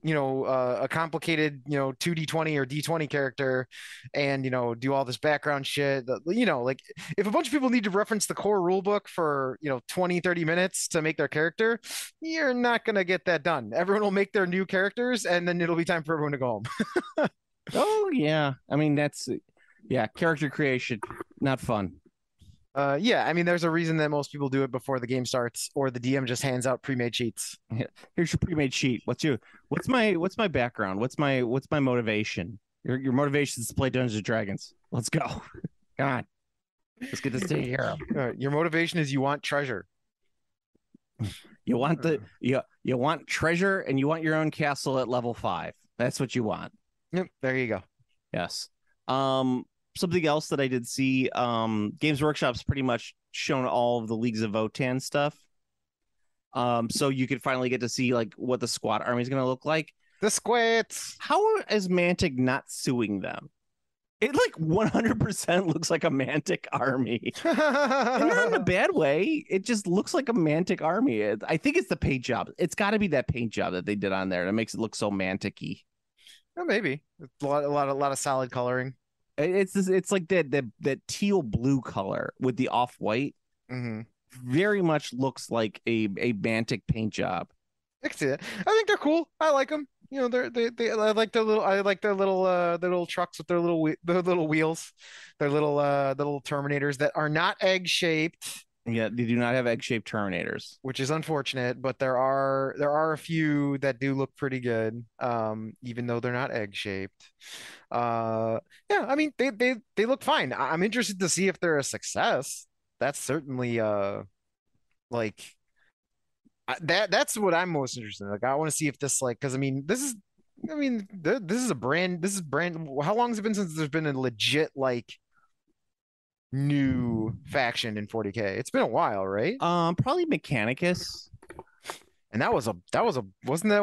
complicated 2d20 or d20 character and do all this background shit. Like if a bunch of people need to reference the core rule book for 20-30 minutes to make their character, you're not going to get that done. Everyone will make their new characters and then it'll be time for everyone to go home. Oh yeah, I mean that's character creation, not fun. Yeah, I mean, there's a reason that most people do it before the game starts, or the DM just hands out pre-made sheets. Here's your pre-made sheet. What's my background? What's my motivation? Your motivation is to play Dungeons and Dragons. Let's go. Come on. Let's get this thing hero. Your motivation is you want treasure. You want you want treasure, and you want your own castle at level 5. That's what you want. Yep, there you go. Yes. Something else that I did see, Games Workshop's pretty much shown all of the Leagues of Votan stuff. So you could finally get to see like what the squad army is going to look like. The squats. How is Mantic not suing them? It like 100% looks like a Mantic army. And not in a bad way. It just looks like a Mantic army. I think it's the paint job. It's got to be that paint job that they did on there that makes it look so Mantic-y. Oh, maybe it's a lot of solid coloring. It's like that teal blue color with the off white. Mm-hmm. Very much looks like a Mantic paint job. I can see that. I think they're cool. I like them. You know, I like their little trucks with their little wheels, their little Terminators that are not egg shaped. Yeah, they do not have egg-shaped Terminators, which is unfortunate, but there are a few that do look pretty good, even though they're not egg shaped. Yeah, I mean they look fine. I'm interested to see if they're a success. That's certainly that's what I'm most interested in. Like I want to see if this because this is brand. How long has it been since there's been a legit new faction in 40K? It's been a while, right? Probably Mechanicus. And wasn't that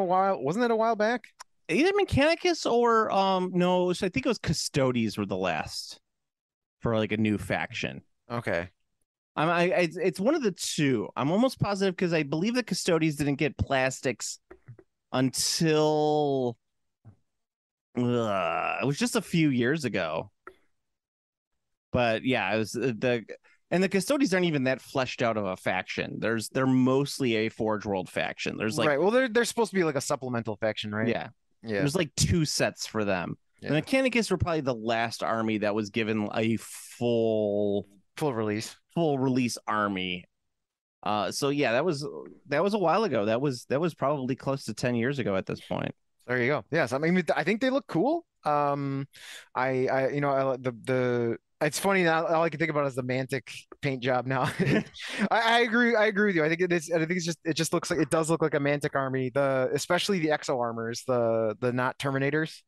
a while back? Either Mechanicus or no, so I think it was Custodes were the last for like a new faction. Okay. It's one of the two. I'm almost positive because I believe the Custodes didn't get plastics until it was just a few years ago. But yeah, it was the Custodes aren't even that fleshed out of a faction. They're mostly a Forge World faction. There's like right. Well, they're supposed to be like a supplemental faction, right? Yeah. Yeah. There's like 2 sets for them. Yeah. The Mechanicus were probably the last army that was given a full release army. So yeah, that was a while ago. That was probably close to 10 years ago at this point. There you go. Yes, I mean I think they look cool. It's funny now. All I can think about is the Mantic paint job now. I agree with you. I think it is. I think it just looks like it does look like a Mantic army. Especially the exo armors, the not Terminators.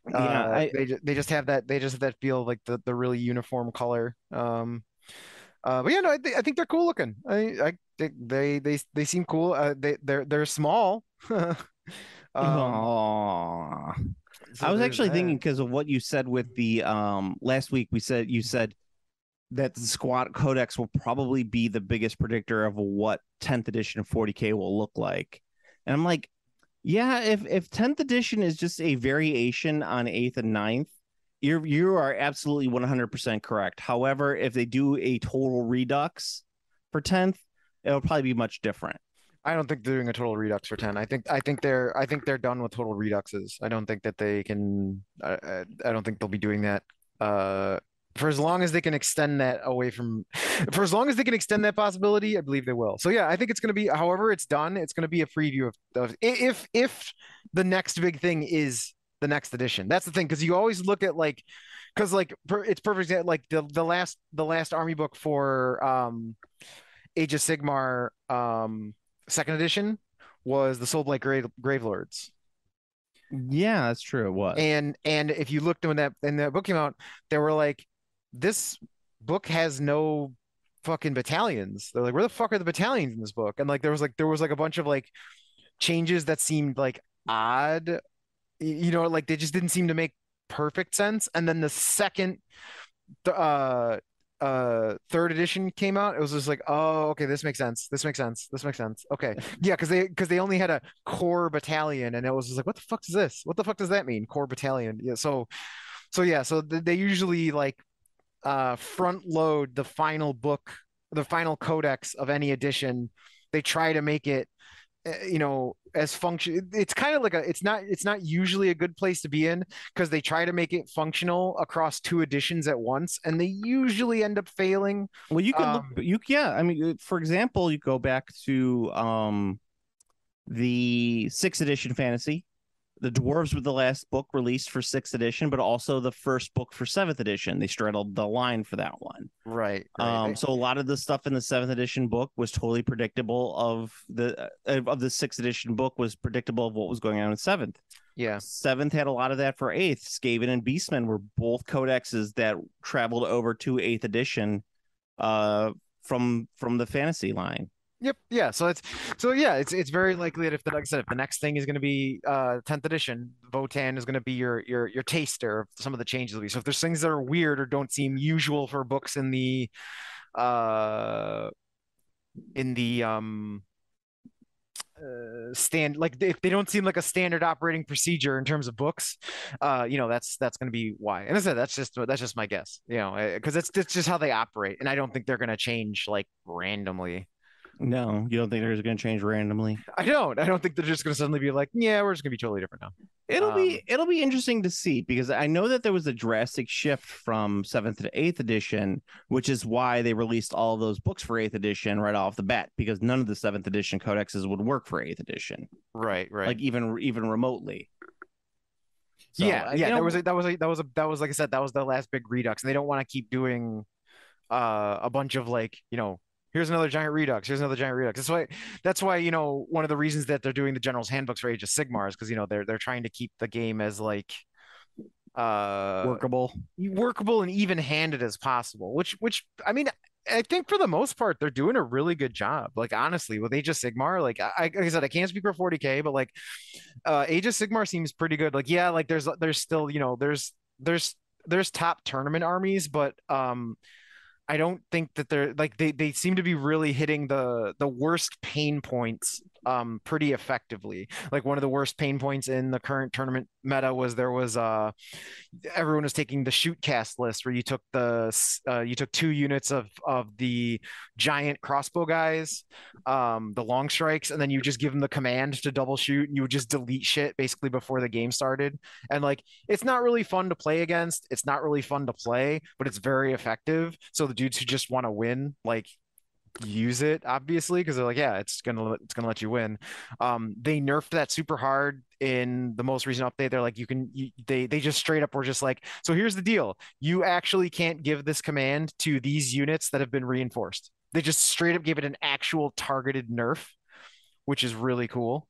Yeah, they just have that feel of like the really uniform color. But yeah, no, I think they're cool looking. They seem cool. They're small. So I was actually thinking because of what you said with the last week. You said that the Squad Codex will probably be the biggest predictor of what 10th edition of 40K will look like, and I'm like, yeah, if 10th edition is just a variation on 8th and 9th, you are absolutely 100% correct. However, if they do a total redux for 10th, it'll probably be much different. I don't think they're doing a total redux for 10. I think they're done with total reduxes. I don't think that they can. I don't think they'll be doing that. For as long as they can extend that possibility, I believe they will. So yeah, I think it's going to be. However, it's done. It's going to be a preview of if the next big thing is the next edition. That's the thing, because you always look at it's perfect. Like the last army book for Age of Sigmar 2nd edition was the Soulblight Gravelords. Yeah, that's true. It was. And if you looked when that book came out, they were like, this book has no fucking battalions. They're like, where the fuck are the battalions in this book? And like there was a bunch of like changes that seemed like odd, like they just didn't seem to make perfect sense. And then the second 3rd edition came out, it was just like, oh, okay, this makes sense. Okay. Yeah, because they only had a core battalion, and it was just like, what the fuck is this? What the fuck does that mean? Core battalion. Yeah, so they usually like front load the final book, the final codex of any edition. They try to make it as function. It's kind of like it's not usually a good place to be in, because they try to make it functional across 2 editions at once, and they usually end up failing. Well, you can I mean, for example, you go back to the 6th edition fantasy, The dwarves were the last book released for 6th edition, but also the first book for 7th edition. They straddled the line for that one. Right. So a lot of the stuff in the 7th edition book was totally predictable. Of the 6th edition book was predictable of what was going on in 7th. Yeah. 7th had a lot of that for 8th. Skaven and Beastmen were both codexes that traveled over to 8th edition from the fantasy line. Yep. Yeah. It's very likely that if like I said, if the next thing is going to be 10th edition, Votan is going to be your taster of some of the changes. So if there's things that are weird or don't seem usual for books in the stand, like if they don't seem like a standard operating procedure in terms of books, that's going to be why. And I said that's just my guess, because that's just how they operate, and I don't think they're going to change like randomly. No, you don't think they're just going to change randomly? I don't think they're just going to suddenly be like, yeah, we're just going to be totally different now. It'll be interesting to see, because I know that there was a drastic shift from 7th to 8th edition, which is why they released all of those books for 8th edition right off the bat, because none of the 7th edition codexes would work for 8th edition. Right. Like even remotely. So, that was like I said, that was the last big redux, and they don't want to keep doing a bunch of like, here's another giant redux. Here's another giant redux. That's why, one of the reasons that they're doing the general's handbooks for Age of Sigmar is because, they're trying to keep the game as like workable and even-handed as possible, which I mean, I think for the most part they're doing a really good job. Like honestly, with Age of Sigmar, like I said, I can't speak for 40K, but like Age of Sigmar seems pretty good. Like yeah, like there's still, there's top tournament armies, but I don't think that they're like they seem to be really hitting the worst pain points pretty effectively. Like one of the worst pain points in the current tournament meta was everyone was taking the shoot cast list, where you took 2 units of the giant crossbow guys, the long strikes, and then you just give them the command to double shoot, and you would just delete shit basically before the game started. And like it's not really fun to play against, it's not really fun to play, but it's very effective. So the dudes who just want to win, like, use it obviously because they're like, yeah, it's gonna let you win. They nerfed that super hard in the most recent update. They're like, they just straight up were just like, so here's the deal, you actually can't give this command to these units that have been reinforced. They just straight up gave it an actual targeted nerf, which is really cool.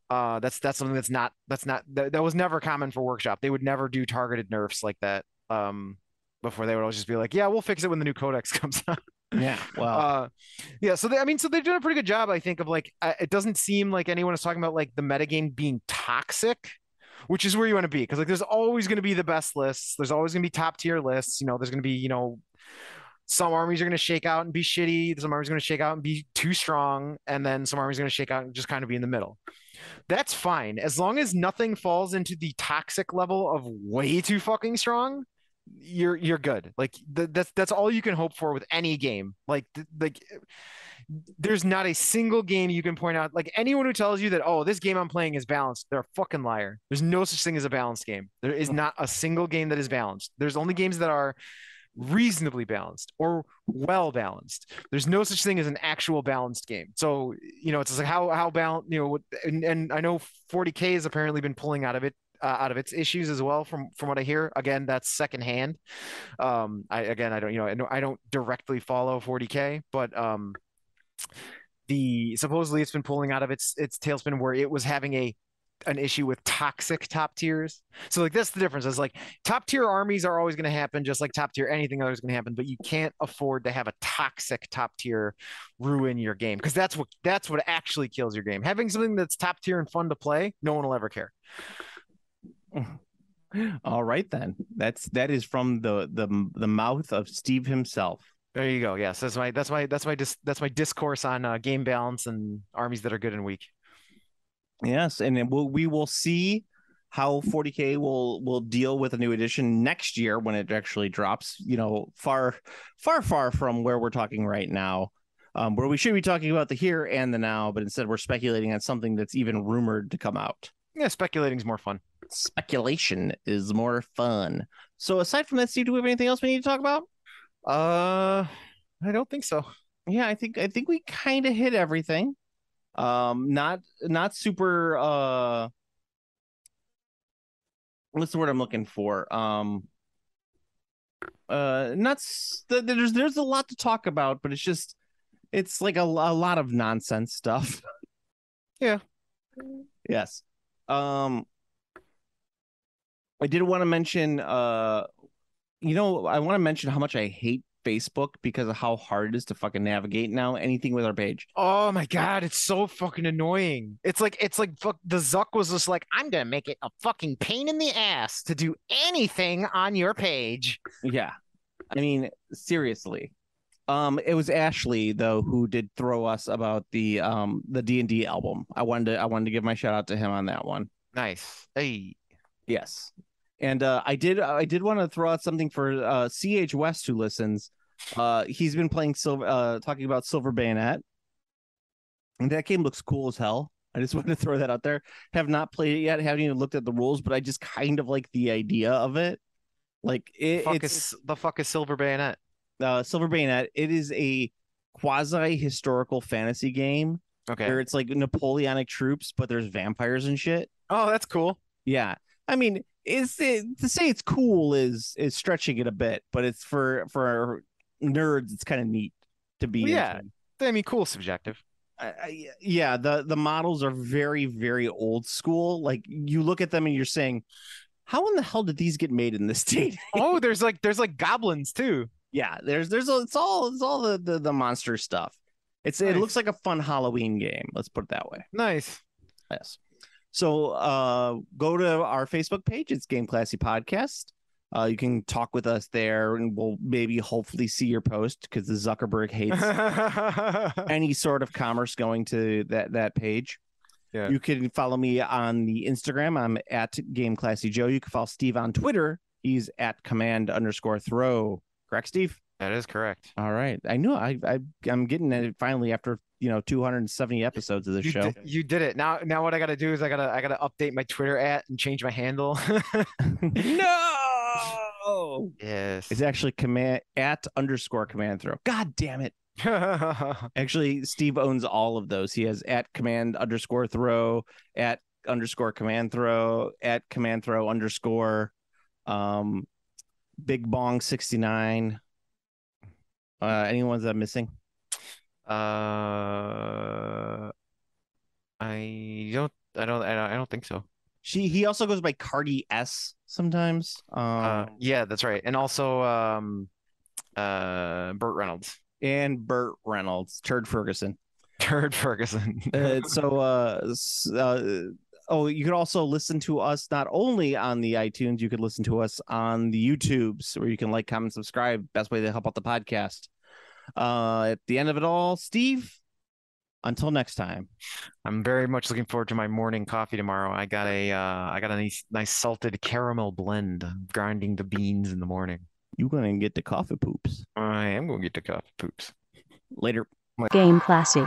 That's something that was never common for Workshop. They would never do targeted nerfs like that. Before they would always just be like, yeah, we'll fix it when the new codex comes out. Yeah, well, yeah. So they're doing a pretty good job, I think, of like, it doesn't seem like anyone is talking about like the metagame being toxic, which is where you want to be, because like there's always going to be the best lists, there's always going to be top tier lists. There's going to be some armies are going to shake out and be shitty, some armies are going to shake out and be too strong, and then some armies are going to shake out and just kind of be in the middle. That's fine as long as nothing falls into the toxic level of way too fucking strong. You're good. Like that's all you can hope for with any game. Like there's not a single game you can point out. Like anyone who tells you that, oh, this game I'm playing is balanced, they're a fucking liar. There's no such thing as a balanced game. There is not a single game that is balanced. There's only games that are reasonably balanced or well balanced. There's no such thing as an actual balanced game. So it's just like how balanced, and I know 40K has apparently been pulling out of its issues as well, from what I hear. Again, that's secondhand. I don't directly follow 40K, but supposedly it's been pulling out of its tailspin where it was having an issue with toxic top tiers. So like that's the difference. It's like top tier armies are always going to happen, just like top tier anything else is going to happen, but you can't afford to have a toxic top tier ruin your game, because that's what actually kills your game. Having something that's top tier and fun to play, no one will ever care. All right then. That is from the mouth of Steve himself. There you go. Yes, that's my discourse on game balance and armies that are good and weak. Yes, and we will see how 40K will deal with a new edition next year when it actually drops. Far from where we're talking right now, where we should be talking about the here and the now, but instead we're speculating on something that's even rumored to come out. Yeah, speculating is more fun. Speculation is more fun. So aside from that, Steve, do we have anything else we need to talk about? I don't think so. Yeah, I think we kind of hit everything. Not super what's the word I'm looking for? There's a lot to talk about, but it's like a lot of nonsense stuff. Yeah. Yes. I did want to mention I want to mention how much I hate Facebook because of how hard it is to fucking navigate now anything with our page. Oh my God, it's so fucking annoying. It's like the Zuck was just like, I'm gonna make it a fucking pain in the ass to do anything on your page. Yeah. I mean, seriously. It was Ashley though who did throw us about the D&D album. I wanted to give my shout out to him on that one. Nice. Hey. Yes. And I did want to throw out something for CH West who listens. He's been playing talking about Silver Bayonet. And that game looks cool as hell. I just wanted to throw that out there. Have not played it yet, haven't even looked at the rules, but I just kind of like the idea of it. Like The fuck is Silver Bayonet? Silver Bayonet. It is a quasi historical fantasy game Okay. where it's like Napoleonic troops, but there's vampires and shit. Oh, that's cool. Yeah, I mean, to say it's cool is stretching it a bit, but it's for nerds. It's kind of neat to be. Well, yeah, into. I mean, cool subjective. Yeah, the models are very, very old school. Like you look at them and you're saying, how in the hell did these get made in this state? Oh, there's like goblins too. Yeah, it's all the monster stuff. It looks like a fun Halloween game. Let's put it that way. Nice. Yes. So go to our Facebook page. It's Game Classy Podcast. You can talk with us there, and we'll maybe hopefully see your post because the Zuckerberg hates any sort of commerce going to that page. Yeah. You can follow me on the Instagram. I'm at Game Classy Joe. You can follow Steve on Twitter. He's at command_throw. Correct, Steve? That is correct. All right. I know I'm getting it finally after 270 episodes of this show. You did it. Now what I gotta do is I gotta update my Twitter and change my handle. No. Yes. It's actually @_command throw. God damn it. Actually, Steve owns all of those. He has @command_throw, @_command throw, @command throw_, Big Bong 69. Any ones I'm missing? I don't think so. He also goes by Cardi S sometimes. Yeah, that's right. And also Burt Reynolds. And Burt Reynolds, Turd Ferguson. Turd Ferguson. You could also listen to us not only on the iTunes, you could listen to us on the YouTubes where you can like, comment, subscribe. Best way to help out the podcast. At the end of it all, Steve, until next time. I'm very much looking forward to my morning coffee tomorrow. I got a nice salted caramel blend. I'm grinding the beans in the morning. You're gonna get the coffee poops. I am gonna get the coffee poops. Later. Game Classy.